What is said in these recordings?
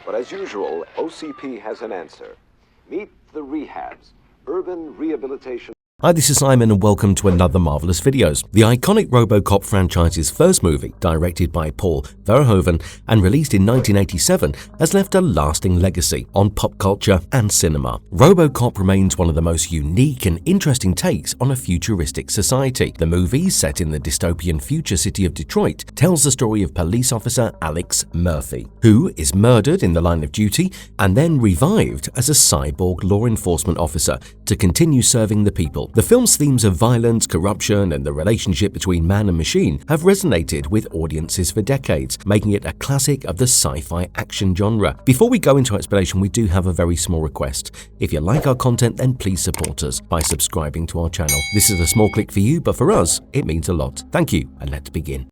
But as usual, OCP has an answer. Meet the Rehabs, urban rehabilitation. Hi, this is Simon and welcome to another Marvelous Videos. The iconic RoboCop franchise's first movie, directed by Paul Verhoeven and released in 1987, has left a lasting legacy on pop culture and cinema. RoboCop remains one of the most unique and interesting takes on a futuristic society. The movie, set in the dystopian future city of Detroit, tells the story of police officer Alex Murphy, who is murdered in the line of duty and then revived as a cyborg law enforcement officer to continue serving the people. The film's themes of violence, corruption, and the relationship between man and machine have resonated with audiences for decades, making it a classic of the sci-fi action genre. Before we go into explanation, we do have a very small request. If you like our content, then please support us by subscribing to our channel. This is a small click for you, but for us, it means a lot. Thank you, and let's begin.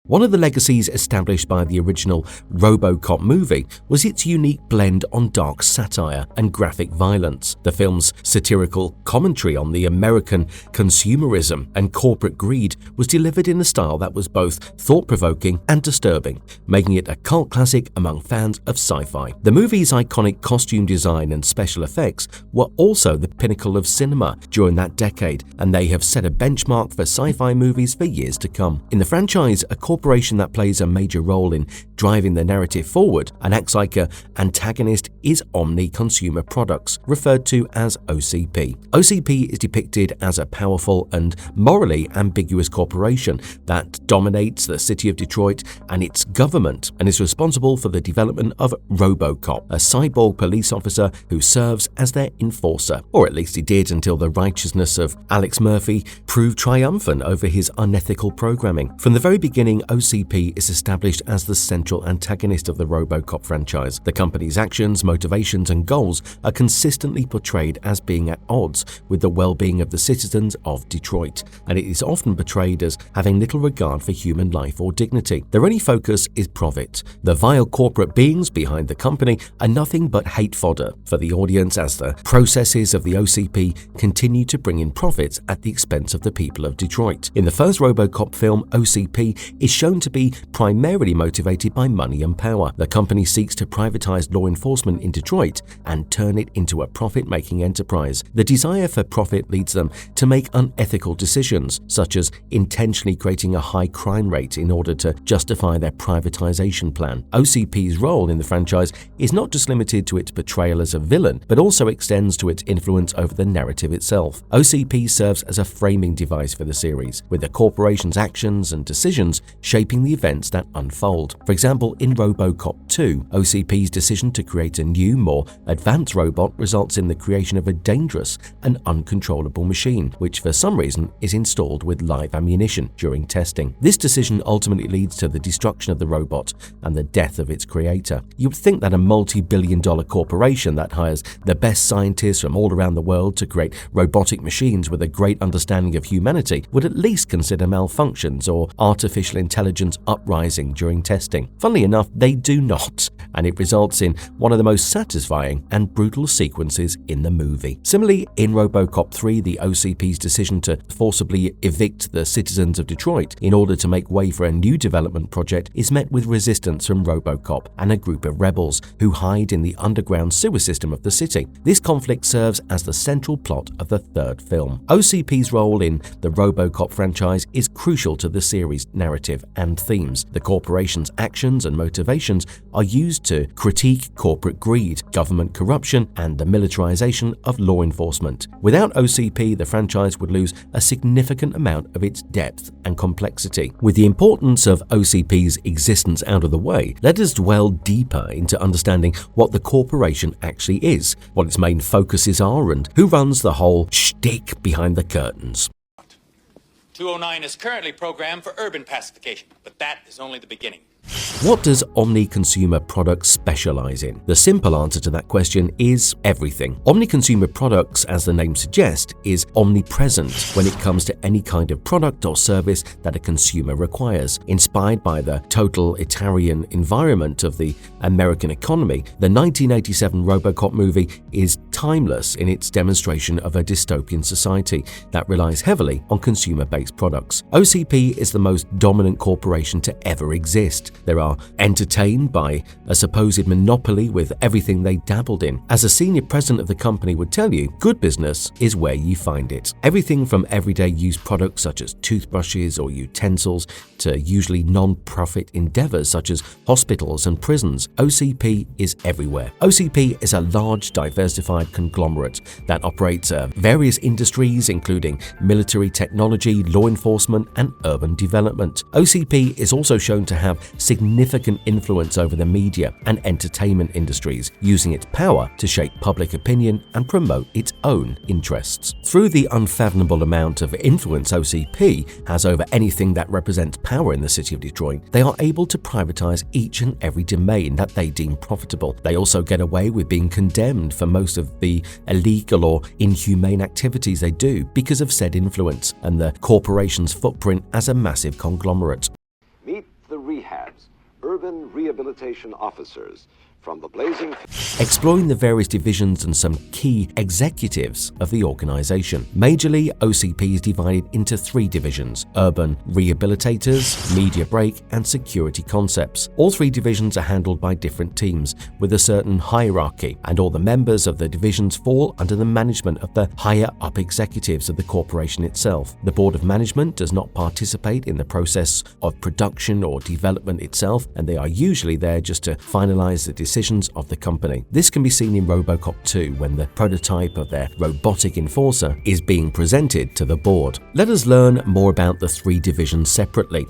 One of the legacies established by the original RoboCop movie was its unique blend on dark satire and graphic violence. The film's satirical commentary on the American consumerism and corporate greed was delivered in a style that was both thought-provoking and disturbing, making it a cult classic among fans of sci-fi. The movie's iconic costume design and special effects were also the pinnacle of cinema during that decade, and they have set a benchmark for sci-fi movies for years to come. In the franchise, a corporation that plays a major role in driving the narrative forward and acts like an antagonist is OmniConsumer Products, referred to as OCP. OCP is depicted as a powerful and morally ambiguous corporation that dominates the city of Detroit and its government and is responsible for the development of RoboCop, a cyborg police officer who serves as their enforcer, or at least he did until the righteousness of Alex Murphy proved triumphant over his unethical programming. From the very beginning, OCP is established as the central antagonist of the RoboCop franchise. The company's actions, motivations, and goals are consistently portrayed as being at odds with the well-being of the citizens of Detroit, and it is often portrayed as having little regard for human life or dignity. Their only focus is profit. The vile corporate beings behind the company are nothing but hate fodder for the audience as the processes of the OCP continue to bring in profits at the expense of the people of Detroit. In the first RoboCop film, OCP is shown to be primarily motivated by money and power. The company seeks to privatize law enforcement in Detroit and turn it into a profit-making enterprise. The desire for profit leads them to make unethical decisions, such as intentionally creating a high crime rate in order to justify their privatization plan. OCP's role in the franchise is not just limited to its portrayal as a villain, but also extends to its influence over the narrative itself. OCP serves as a framing device for the series, with the corporation's actions and decisions shaping the events that unfold. For example, in RoboCop II, OCP's decision to create a new, more advanced robot results in the creation of a dangerous and uncontrollable machine, which for some reason is installed with live ammunition during testing. This decision ultimately leads to the destruction of the robot and the death of its creator. You would think that a multi-billion-dollar corporation that hires the best scientists from all around the world to create robotic machines with a great understanding of humanity would at least consider malfunctions or artificial intelligence uprising during testing. Funnily enough, they do not, and it results in one of the most satisfying and brutal sequences in the movie. Similarly, in RoboCop III, the OCP's decision to forcibly evict the citizens of Detroit in order to make way for a new development project is met with resistance from RoboCop and a group of rebels who hide in the underground sewer system of the city. This conflict serves as the central plot of the third film. OCP's role in the RoboCop franchise is crucial to the series' narrative and themes. The corporation's actions and motivations are used to critique corporate greed, government corruption, and the militarization of law enforcement. Without OCP, the franchise would lose a significant amount of its depth and complexity. With the importance of OCP's existence out of the way, let us dwell deeper into understanding what the corporation actually is, what its main focuses are, and who runs the whole shtick behind the curtains. 209 is currently programmed for urban pacification, but that is only the beginning. What does OmniConsumer Products specialize in? The simple answer to that question is everything. OmniConsumer Products, as the name suggests, is omnipresent when it comes to any kind of product or service that a consumer requires. Inspired by the totalitarian environment of the American economy, the 1987 RoboCop movie is timeless in its demonstration of a dystopian society that relies heavily on consumer-based products. OCP is the most dominant corporation to ever exist. They are entertained by a supposed monopoly with everything they dabbled in. As a senior president of the company would tell you, good business is where you find it. Everything from everyday use products such as toothbrushes or utensils to usually non-profit endeavors such as hospitals and prisons, OCP is everywhere. OCP is a large, diversified conglomerate that operates various industries including military technology, law enforcement, and urban development. OCP is also shown to have significant influence over the media and entertainment industries, using its power to shape public opinion and promote its own interests. Through the unfathomable amount of influence OCP has over anything that represents power in the city of Detroit, they are able to privatize each and every domain that they deem profitable. They also get away with being condemned for most of the illegal or inhumane activities they do because of said influence and the corporation's footprint as a massive conglomerate. Meet the Rehabs, urban rehabilitation officers, from the blazing... Exploring the various divisions and some key executives of the organization. Majorly, OCP is divided into 3 divisions: Urban Rehabilitators, Media Break, and Security Concepts. All 3 divisions are handled by different teams with a certain hierarchy, and all the members of the divisions fall under the management of the higher-up executives of the corporation itself. The Board of Management does not participate in the process of production or development itself, and they are usually there just to finalize the decisions of the company. This can be seen in RoboCop II when the prototype of their robotic enforcer is being presented to the board. Let us learn more about the 3 divisions separately.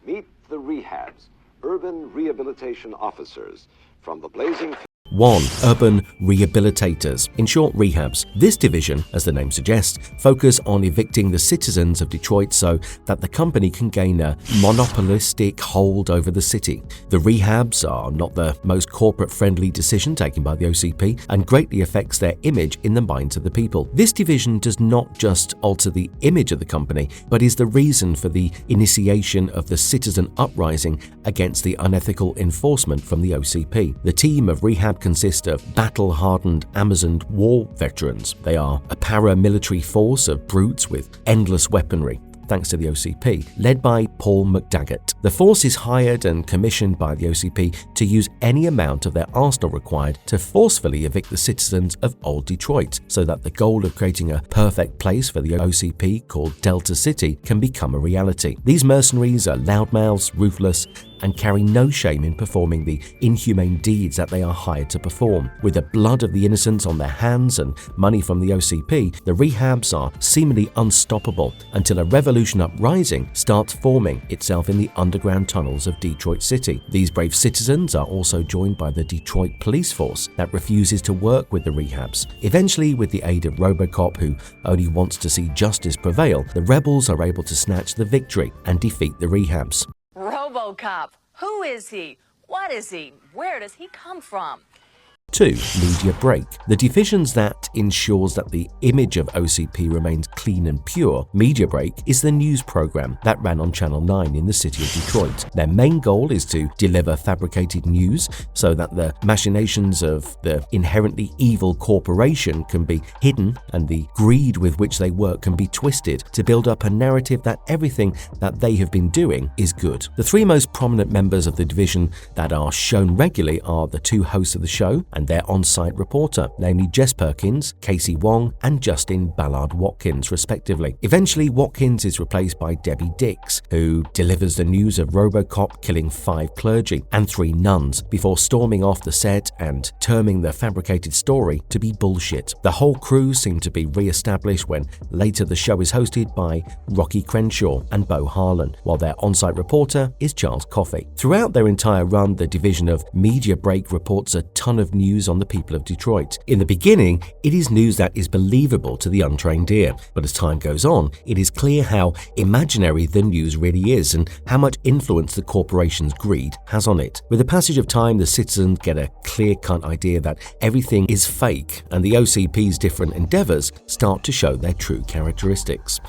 Meet the Rehabs, urban rehabilitation officers, from the blazing... 1. Urban Rehabilitators, in short Rehabs. This division, as the name suggests, focus on evicting the citizens of Detroit so that the company can gain a monopolistic hold over the city. The Rehabs are not the most corporate-friendly decision taken by the OCP and greatly affects their image in the minds of the people. This division does not just alter the image of the company, but is the reason for the initiation of the citizen uprising against the unethical enforcement from the OCP. The team of Rehab consist of battle-hardened Amazon war veterans. They are a paramilitary force of brutes with endless weaponry, thanks to the OCP, led by Paul McDaggett. The force is hired and commissioned by the OCP to use any amount of their arsenal required to forcefully evict the citizens of Old Detroit, so that the goal of creating a perfect place for the OCP called Delta City can become a reality. These mercenaries are loudmouths, ruthless, and carry no shame in performing the inhumane deeds that they are hired to perform. With the blood of the innocents on their hands and money from the OCP, the Rehabs are seemingly unstoppable until a revolution uprising starts forming itself in the underground tunnels of Detroit City. These brave citizens are also joined by the Detroit police force that refuses to work with the Rehabs. Eventually, with the aid of RoboCop, who only wants to see justice prevail, the rebels are able to snatch the victory and defeat the Rehabs. RoboCop. Who is he? What is he? Where does he come from? 2. Media Break. The divisions that ensures that the image of OCP remains clean and pure. Media Break is the news program that ran on Channel 9 in the city of Detroit. Their main goal is to deliver fabricated news so that the machinations of the inherently evil corporation can be hidden and the greed with which they work can be twisted to build up a narrative that everything that they have been doing is good. The 3 most prominent members of the division that are shown regularly are the 2 hosts of the show and their on-site reporter, namely Jess Perkins, Casey Wong, and Justin Ballard Watkins, respectively. Eventually, Watkins is replaced by Debbie Dix, who delivers the news of RoboCop killing 5 clergy and 3 nuns before storming off the set and terming the fabricated story to be bullshit. The whole crew seem to be re-established when later the show is hosted by Rocky Crenshaw and Bo Harlan, while their on-site reporter is Charles Coffey. Throughout their entire run, the division of Media Break reports a ton of news on the people of Detroit. In the beginning, it is news that is believable to the untrained ear, but as time goes on, it is clear how imaginary the news really is and how much influence the corporation's greed has on it. With the passage of time, the citizens get a clear-cut idea that everything is fake, and the OCP's different endeavors start to show their true characteristics.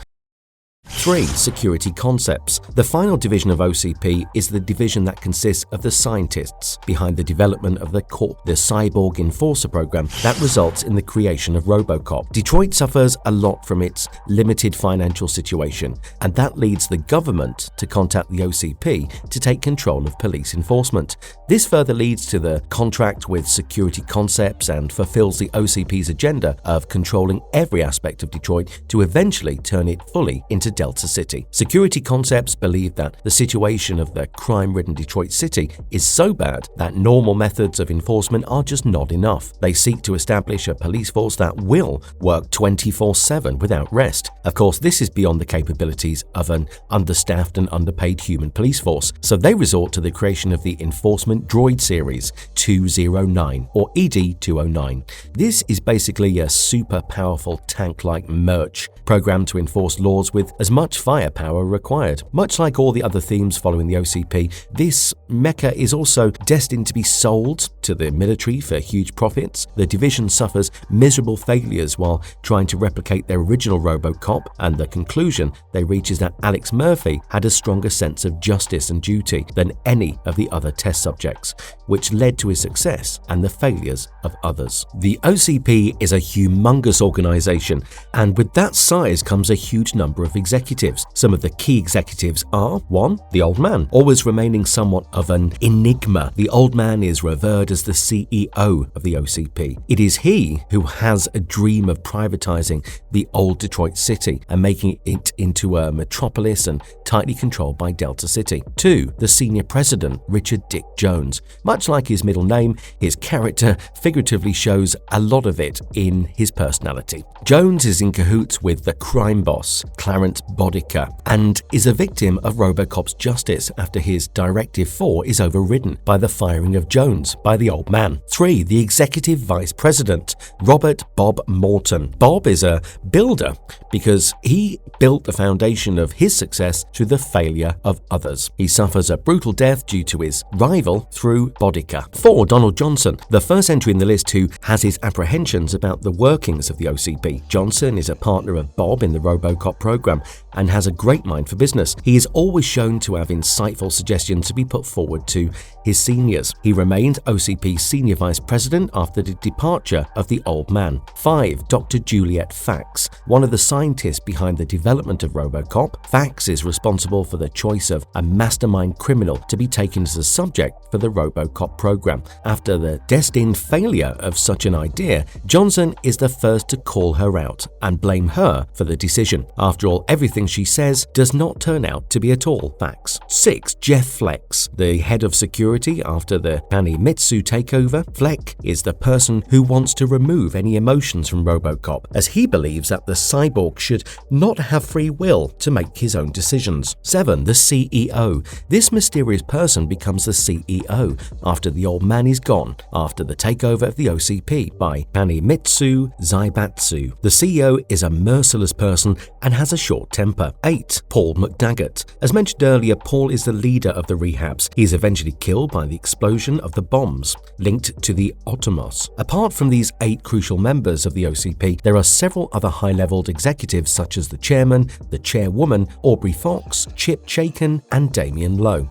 3. Security Concepts. The final division of OCP is the division that consists of the scientists behind the development of the Corp, the cyborg enforcer program that results in the creation of RoboCop. Detroit suffers a lot from its limited financial situation, and that leads the government to contact the OCP to take control of police enforcement. This further leads to the contract with Security Concepts and fulfills the OCP's agenda of controlling every aspect of Detroit to eventually turn it fully into Delta City. Security Concepts believe that the situation of the crime-ridden Detroit City is so bad that normal methods of enforcement are just not enough. They seek to establish a police force that will work 24/7 without rest. Of course, this is beyond the capabilities of an understaffed and underpaid human police force, so they resort to the creation of the Enforcement Droid Series 209 or ED-209. This is basically a super powerful tank-like merch programmed to enforce laws with as much firepower required. Much like all the other themes following the OCP, this mecha is also destined to be sold to the military for huge profits. The division suffers miserable failures while trying to replicate their original RoboCop, and the conclusion they reach is that Alex Murphy had a stronger sense of justice and duty than any of the other test subjects, which led to his success and the failures of others. The OCP is a humongous organization, and with that size comes a huge number of executives. Some of the key executives are 1. The Old Man, always remaining somewhat of an enigma. The Old Man is revered as the CEO of the OCP. It is he who has a dream of privatizing the old Detroit City and making it into a metropolis and tightly controlled by Delta City. 2. The Senior President, Richard Dick Jones. Much like his middle name, his character figuratively shows a lot of it in his personality. Jones is in cahoots with the crime boss, Clarence Bodica, and is a victim of RoboCop's justice after his Directive 4 is overridden by the firing of Jones by the Old Man. 3. The Executive Vice President, Robert Bob Morton. Bob is a builder because he built the foundation of his success through the failure of others. He suffers a brutal death due to his rival through Bodica. 4. Donald Johnson, the first entry in the list who has his apprehensions about the workings of the OCP. Johnson is a partner of Bob in the RoboCop program and has a great mind for business. He is always shown to have insightful suggestions to be put forward to his seniors. He remained OCP Senior Vice President after the departure of the Old Man. 5. Dr. Juliet Fax, one of the scientists behind the development of RoboCop. Fax is responsible for the choice of a mastermind criminal to be taken as a subject for the RoboCop program. After the destined failure of such an idea, Johnson is the first to call her out and blame her for the decision. After all, everything she says does not turn out to be at all facts. 6. Jeff Flex, the head of security after the Mitsu takeover. Fleck is the person who wants to remove any emotions from RoboCop, as he believes that the cyborg should not have free will to make his own decisions. 7. The CEO. This mysterious person becomes the CEO after the Old Man is gone, after the takeover of the OCP by Mitsu Zaibatsu. The CEO is a merciless person and has a short temper. 8. Paul McDaggett. As mentioned earlier, Paul is the leader of the Rehabs. He is eventually killed by the explosion of the bombs linked to the Otomos. Apart from these 8 crucial members of the OCP, there are several other high-leveled executives such as the chairman, the chairwoman, Aubrey Fox, Chip Chaikin, and Damian Lowe.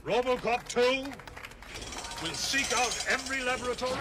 RoboCop II will seek out every laboratory.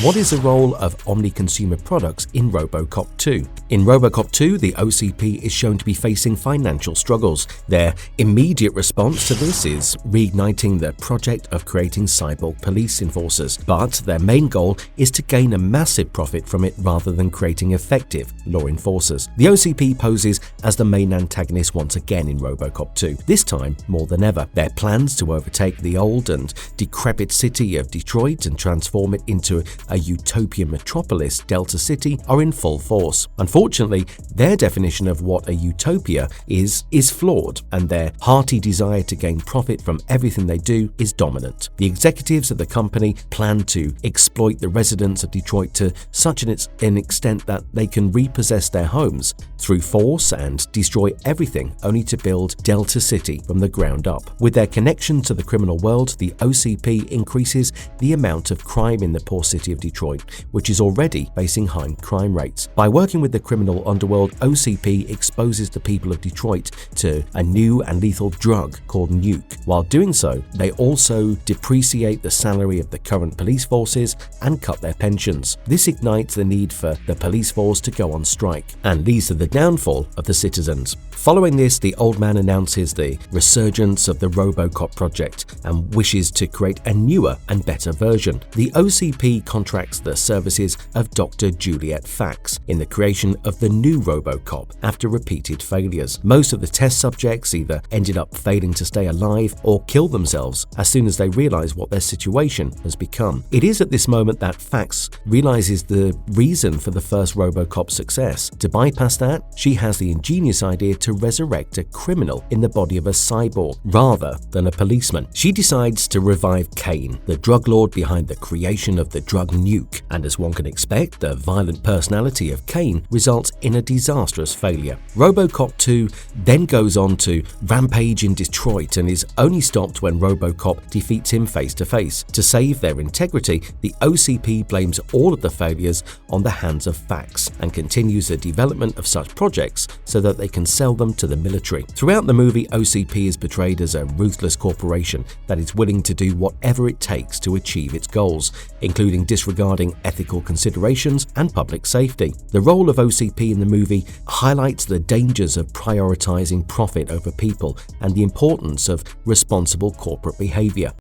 What is the role of OmniConsumer products in RoboCop II? In RoboCop II, the OCP is shown to be facing financial struggles. Their immediate response to this is reigniting the project of creating cyborg police enforcers, but their main goal is to gain a massive profit from it rather than creating effective law enforcers. The OCP poses as the main antagonist once again in RoboCop II, this time more than ever. Their plans to overtake the old and decrepit city of Detroit and transform it into a utopian metropolis, Delta City, are in full force. Unfortunately, their definition of what a utopia is flawed, and their hearty desire to gain profit from everything they do is dominant. The executives of the company plan to exploit the residents of Detroit to such an extent that they can repossess their homes through force and destroy everything, only to build Delta City from the ground up. With their connection to the criminal world, the OCP increases the amount of crime in the poor city of Detroit, which is already facing high crime rates. By working with the criminal underworld, OCP exposes the people of Detroit to a new and lethal drug called Nuke. While doing so, they also depreciate the salary of the current police forces and cut their pensions. This ignites the need for the police force to go on strike and leads to the downfall of the citizens. Following this, the old man announces the resurgence of the RoboCop project and wishes to create a newer and better version. The OCP contracts the services of Dr. Juliet Fax in the creation of the new RoboCop after repeated failures. Most of the test subjects either ended up failing to stay alive or kill themselves as soon as they realize what their situation has become. It is at this moment that Fax realizes the reason for the first RoboCop success. To bypass that, she has the ingenious idea to resurrect a criminal in the body of a cyborg rather than a policeman. She decides to revive Kane, the drug lord behind the creation of the drug Nuke, and as one can expect, the violent personality of Kane results in a disastrous failure. RoboCop II then goes on to rampage in Detroit and is only stopped when RoboCop defeats him face to face. To save their integrity, the OCP blames all of the failures on the hands of Fax and continues the development of such projects so that they can sell them to the military. Throughout the movie, OCP is portrayed as a ruthless corporation that is willing to do whatever it takes to achieve its goals, including disregarding ethical considerations and public safety. The role of OCP in the movie highlights the dangers of prioritizing profit over people and the importance of responsible corporate behavior.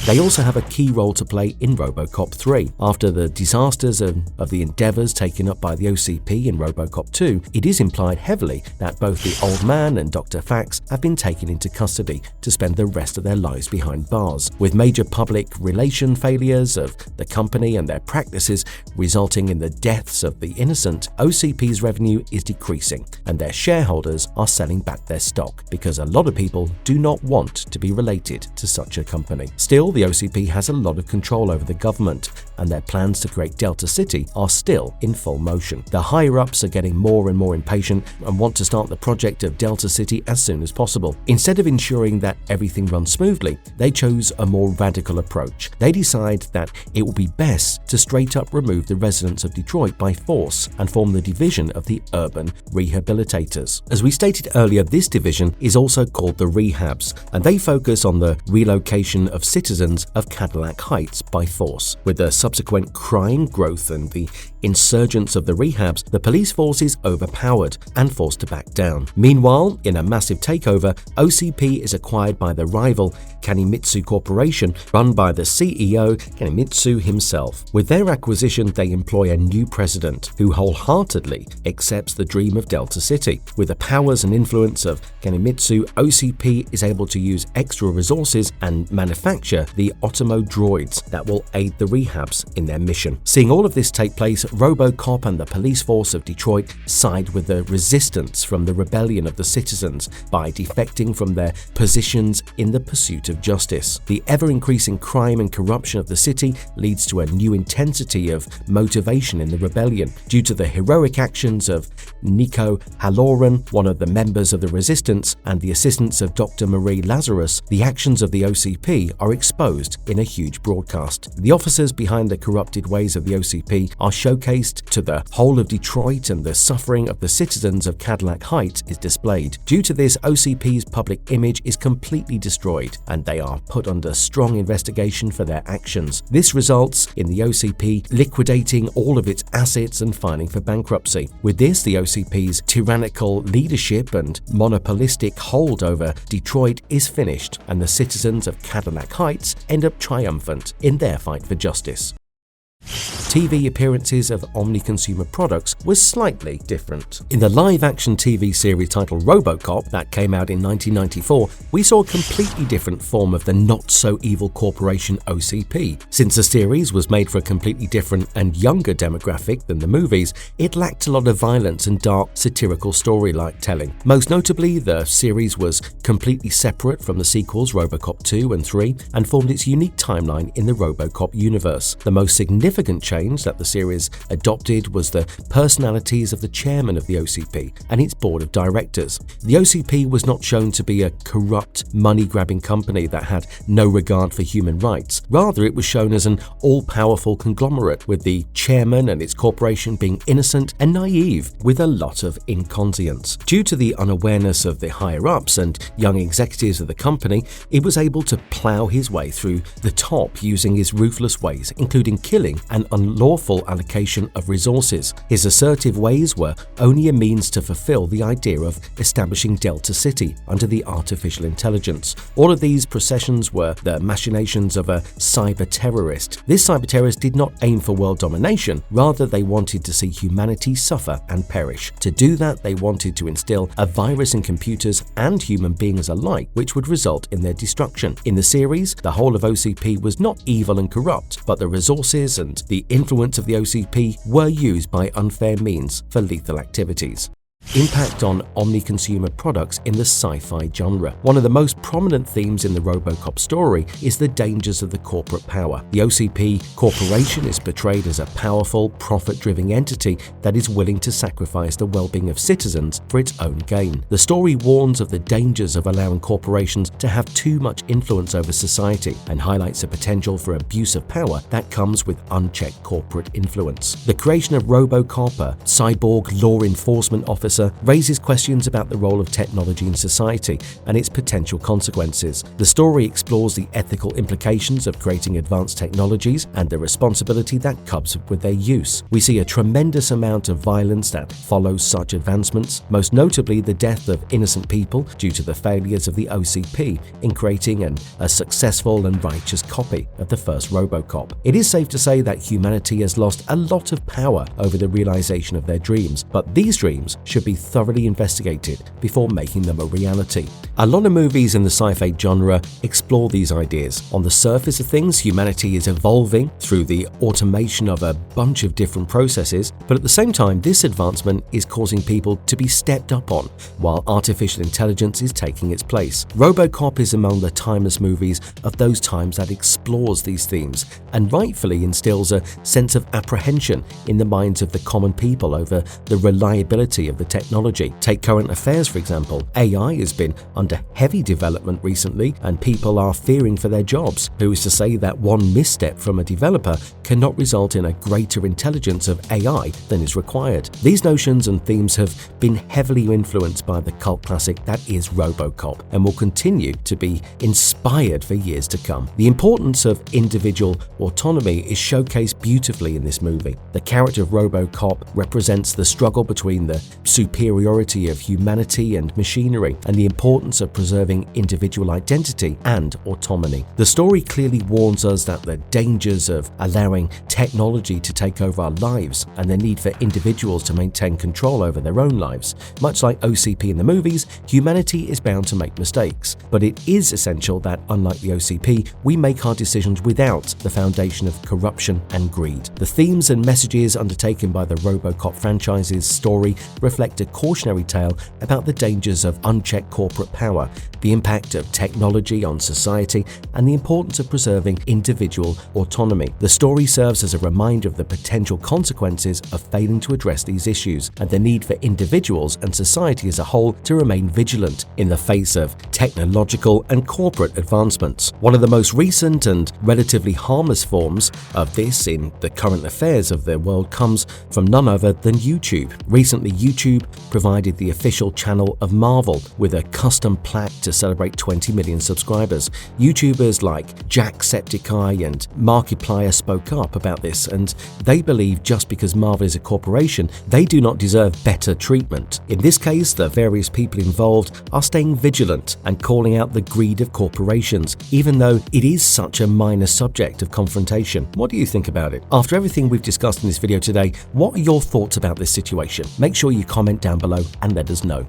They also have a key role to play in RoboCop 3. After the disasters of the endeavors taken up by the OCP in RoboCop 2, it is implied heavily that both the old man and Dr. Fax have been taken into custody to spend the rest of their lives behind bars. With major public relation failures of the company and their practices resulting in the deaths of the innocent, OCP's revenue is decreasing and their shareholders are selling back their stock because a lot of people do not want to be related to such a company. Still, the OCP has a lot of control over the government, and their plans to create Delta City are still in full motion. The higher-ups are getting more and more impatient and want to start the project of Delta City as soon as possible. Instead of ensuring that everything runs smoothly, they chose a more radical approach. They decide that it will be best to straight up remove the residents of Detroit by force and form the division of the urban rehabilitators. As we stated earlier, this division is also called the Rehabs, and they focus on the relocation of citizens of Cadillac Heights by force. With the subsequent crime growth and the insurgence of the Rehabs, the police force is overpowered and forced to back down. Meanwhile, in a massive takeover, OCP is acquired by the rival Kanemitsu Corporation, run by the CEO Kanemitsu himself. With their acquisition, they employ a new president who wholeheartedly accepts the dream of Delta City. With the powers and influence of Kanemitsu, OCP is able to use extra resources and manufacture the Otomo droids that will aid the Rehabs in their mission. Seeing all of this take place, RoboCop and the police force of Detroit side with the resistance from the rebellion of the citizens by defecting from their positions in the pursuit of justice. The ever-increasing crime and corruption of the city leads to a new intensity of motivation in the rebellion. Due to the heroic actions of Nico Halloran, one of the members of the resistance, and the assistance of Dr. Marie Lazarus, the actions of the OCP are exposed in a huge broadcast. The officers behind the corrupted ways of the OCP are showcased to the whole of Detroit, and the suffering of the citizens of Cadillac Heights is displayed. Due to this, OCP's public image is completely destroyed, and they are put under strong investigation for their actions. This results in the OCP liquidating all of its assets and filing for bankruptcy. With this, the OCP's tyrannical leadership and monopolistic hold over Detroit is finished, and the citizens of Cadillac Heights end up triumphant in their fight for justice. TV appearances of OmniConsumer products was slightly different. In the live-action TV series titled RoboCop that came out in 1994, we saw a completely different form of the not-so-evil corporation OCP. Since the series was made for a completely different and younger demographic than the movies, it lacked a lot of violence and dark satirical story-like telling. Most notably, the series was completely separate from the sequels RoboCop 2 and 3 and formed its unique timeline in the RoboCop universe. The most significant change change that the series adopted was the personalities of the chairman of the OCP and its board of directors. The OCP was not shown to be a corrupt, money-grabbing company that had no regard for human rights. Rather, it was shown as an all-powerful conglomerate, with the chairman and its corporation being innocent and naive with a lot of inconscience. Due to the unawareness of the higher-ups and young executives of the company, it was able to plow his way through the top using his ruthless ways, including killing and unlawful allocation of resources. His assertive ways were only a means to fulfill the idea of establishing Delta City under the artificial intelligence. All of these processions were the machinations of a cyber-terrorist. This cyber-terrorist did not aim for world domination, rather they wanted to see humanity suffer and perish. To do that, they wanted to instill a virus in computers and human beings alike, which would result in their destruction. In the series, the whole of OCP was not evil and corrupt, but the resources and the influence of the OCP were used by unfair means for lethal activities. Impact on OmniConsumer products in the sci-fi genre. One of the most prominent themes in the RoboCop story is the dangers of the corporate power. The OCP corporation is portrayed as a powerful, profit-driven entity that is willing to sacrifice the well-being of citizens for its own gain. The story warns of the dangers of allowing corporations to have too much influence over society and highlights the potential for abuse of power that comes with unchecked corporate influence. The creation of RoboCop, a cyborg law enforcement officer, raises questions about the role of technology in society and its potential consequences. The story explores the ethical implications of creating advanced technologies and the responsibility that comes with their use. We see a tremendous amount of violence that follows such advancements, most notably the death of innocent people due to the failures of the OCP in creating a successful and righteous copy of the first RoboCop. It is safe to say that humanity has lost a lot of power over the realization of their dreams, but these dreams should be thoroughly investigated before making them a reality. A lot of movies in the sci-fi genre explore these ideas. On the surface of things, humanity is evolving through the automation of a bunch of different processes, but at the same time, this advancement is causing people to be stepped up on, while artificial intelligence is taking its place. RoboCop is among the timeless movies of those times that explores these themes, and rightfully instills a sense of apprehension in the minds of the common people over the reliability of the technology. Take current affairs, for example. AI has been under heavy development recently, and people are fearing for their jobs. Who is to say that one misstep from a developer cannot result in a greater intelligence of AI than is required? These notions and themes have been heavily influenced by the cult classic that is RoboCop, and will continue to be inspired for years to come. The importance of individual autonomy is showcased beautifully in this movie. The character of RoboCop represents the struggle between the superiority of humanity and machinery, and the importance of preserving individual identity and autonomy. The story clearly warns us that the dangers of allowing technology to take over our lives and the need for individuals to maintain control over their own lives. Much like OCP in the movies, humanity is bound to make mistakes, but it is essential that, unlike the OCP, we make our decisions without the foundation of corruption and greed. The themes and messages undertaken by the RoboCop franchise's story reflect a cautionary tale about the dangers of unchecked corporate power, the impact of technology on society, and the importance of preserving individual autonomy. The story serves as a reminder of the potential consequences of failing to address these issues, and the need for individuals and society as a whole to remain vigilant in the face of technological and corporate advancements. One of the most recent and relatively harmless forms of this in the current affairs of the world comes from none other than YouTube. Recently, YouTube provided the official channel of Marvel with a custom plaque to celebrate 20 million subscribers. YouTubers like Jacksepticeye and Markiplier spoke up about this, and they believe just because Marvel is a corporation, they do not deserve better treatment. In this case, the various people involved are staying vigilant and calling out the greed of corporations, even though it is such a minor subject of confrontation. What do you think about it? After everything we've discussed in this video today, what are your thoughts about this situation? Make sure you comment down below and let us know.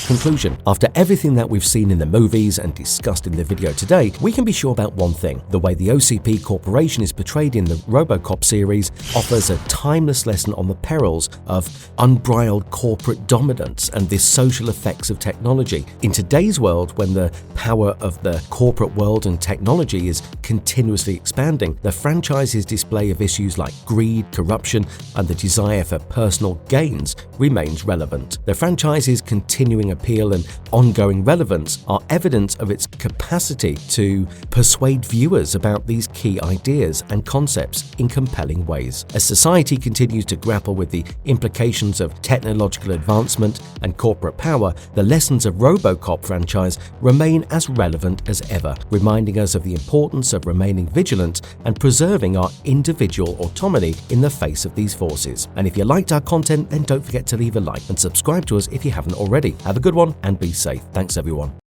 Conclusion. After everything that we've seen in the movies and discussed in the video today, we can be sure about one thing. The way the OCP Corporation is portrayed in the RoboCop series offers a timeless lesson on the perils of unbridled corporate dominance and the social effects of technology. In today's world, when the power of the corporate world and technology is continuously expanding, the franchise's display of issues like greed, corruption, and the desire for personal gains remains relevant. The franchise's continuing appeal and ongoing relevance are evidence of its capacity to persuade viewers about these key ideas and concepts in compelling ways. As society continues to grapple with the implications of technological advancement and corporate power, the lessons of RoboCop franchise remain as relevant as ever, reminding us of the importance of remaining vigilant and preserving our individual autonomy in the face of these forces. And if you liked our content, then don't forget to leave a like and subscribe to us if you haven't already. Have a good one and be safe. Thanks everyone.